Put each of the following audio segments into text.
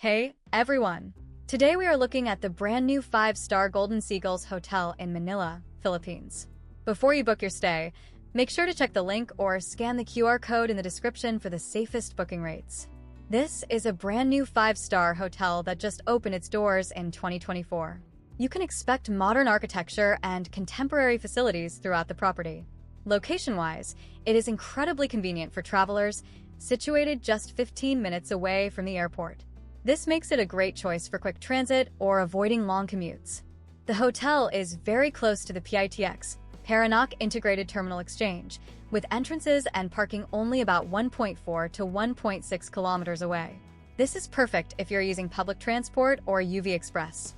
Hey, everyone! Today we are looking at the brand new 5-star Golden Seagulls Hotel in Manila, Philippines. Before you book your stay, make sure to check the link or scan the QR code in the description for the safest booking rates. This is a brand new 5-star hotel that just opened its doors in 2024. You can expect modern architecture and contemporary facilities throughout the property. Location-wise, it is incredibly convenient for travelers, situated just 15 minutes away from the airport. This makes it a great choice for quick transit or avoiding long commutes. The hotel is very close to the PITX, Parañaque Integrated Terminal Exchange, with entrances and parking only about 1.4 to 1.6 kilometers away. This is perfect if you're using public transport or UV Express.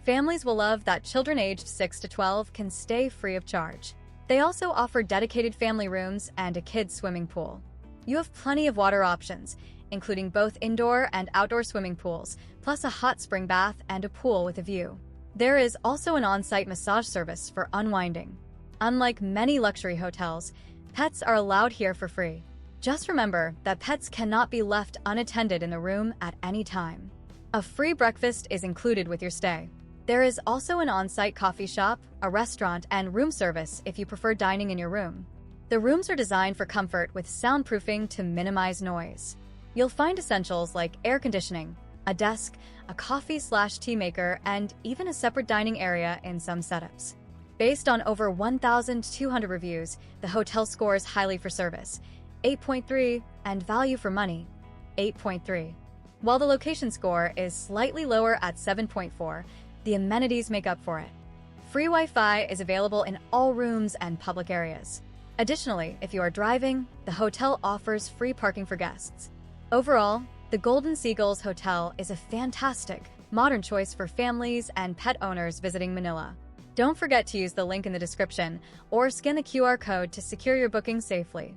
Families will love that children aged 6 to 12 can stay free of charge. They also offer dedicated family rooms and a kids' swimming pool. You have plenty of water options, including both indoor and outdoor swimming pools, plus a hot spring bath and a pool with a view. There is also an on-site massage service for unwinding. Unlike many luxury hotels, pets are allowed here for free. Just remember that pets cannot be left unattended in the room at any time. A free breakfast is included with your stay. There is also an on-site coffee shop, a restaurant, and room service if you prefer dining in your room. The rooms are designed for comfort with soundproofing to minimize noise. You'll find essentials like air conditioning, a desk, a coffee/tea maker, and even a separate dining area in some setups. Based on over 1,200 reviews, the hotel scores highly for service, 8.3, and value for money, 8.3. While the location score is slightly lower at 7.4, the amenities make up for it. Free Wi-Fi is available in all rooms and public areas. Additionally, if you are driving, the hotel offers free parking for guests. Overall, the Golden Seagulls Hotel is a fantastic, modern choice for families and pet owners visiting Manila. Don't forget to use the link in the description or scan the QR code to secure your booking safely.